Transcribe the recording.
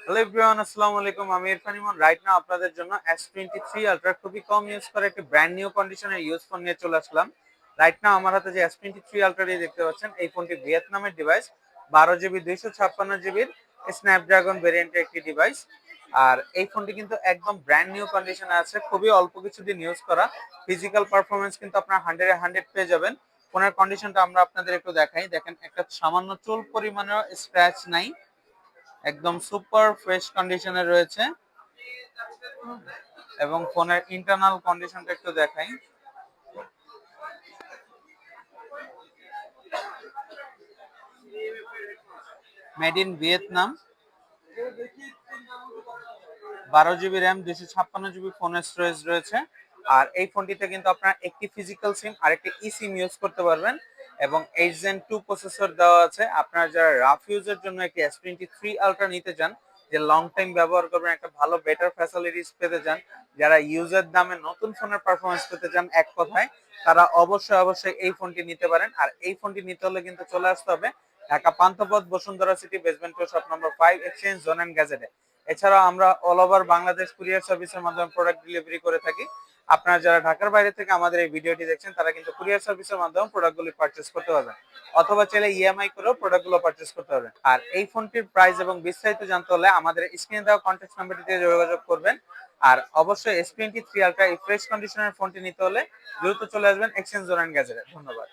Hello everyone, আসসালামু আলাইকুম। আমি ইরফান ইমন। রাইট নাও আপনাদের জন্য S23 আলট্রা খুবই কম ইউজ করে একটি ব্র্যান্ড নিউ কন্ডিশনের ইউজ ফোন নিয়ে চলে আসলাম। রাইট নাও আমার হাতে যে S23 আলট্রাটি দেখতে পাচ্ছেন, এই ফোনটি ভিয়েতনামের ডিভাইস। 12 GB 256 GBর স্ন্যাপড্রাগন ভেরিয়েন্টের একটি ডিভাইস। আর এই ফোনটি কিন্তু একদম ব্র্যান্ড নিউ কন্ডিশনে আছে, খুবই অল্প কিছুদিন ইউজ করা। ফিজিক্যাল পারফরমেন্স কিন্তু আপনার 100-এ 100 পেয়ে যাবেন। ফোনের কন্ডিশনটা আমরা আপনাদের একটু দেখাই। দেখেন, একটা সামান্য চুল পরিমাণের স্ক্র্যাচ নাই, একদম সুপার ফ্রেশ কন্ডিশনে রয়েছে। এবং ফোনের ইন্টারনাল কন্ডিশনটা একটু দেখাই। Made in Vietnam. 12 GB RAM, 256 GB phone storage রয়েছে। আর এই ফোনটিতে কিন্তু আপনারা একটি ফিজিক্যাল সিম আর একটি ই সিম ইউজ করতে পারবেন। এবং 8 Gen 2 প্রসেসর দেওয়া আছে। আপনারা যারা রাফ ইউজের জন্য একটি S23 আলট্রা নিতে চান, যে লং টাইম ব্যবহার করবেন, একটা ভালো বেটার ফ্যাসিলিটিস পেতে চান, যারা ইউজের দামে নতুন ফোনের পারফরমেন্স পেতে চান, এক কথায় তারা অবশ্যই এই ফোনটি নিতে পারেন। আর এই ফোনটি নিতে হলে কিন্তু চলে আসতে হবে Dhaka Panthapath, Bashundhara city, basement floor, shop number 5, exchange zone and গ্যাজেটে। এছাড়াও আমরা অল ওভার বাংলাদেশ কুরিয়ার সার্ভিসের মাধ্যমে প্রোডাক্ট ডেলিভারি করে থাকি। আপনারা যারা ঢাকার বাইরে থেকে আমাদের এই ভিডিওটি দেখছেন, তারা কিন্তু কুরিয়ার সার্ভিসের মাধ্যমে প্রোডাক্টগুলি পারচেজ করতে পারবেন, অথবা চাইলে ইএমআই করেও প্রোডাক্টগুলো পারচেজ করতে পারবেন। আর এই ফোনটির প্রাইস এবং বিস্তারিত জানতে হলে আমাদের স্ক্রিনে দেওয়া কন্ট্যাক্ট নাম্বারটিতে যোগাযোগ করবেন। আর অবশ্যই S23 আলট্রা এই ফ্রেশ কন্ডিশনের ফোনটি নিতে হলে দ্রুত চলে আসবেন এক্সচেঞ্জ জোন এন্ড গ্যাজেটে। ধন্যবাদ।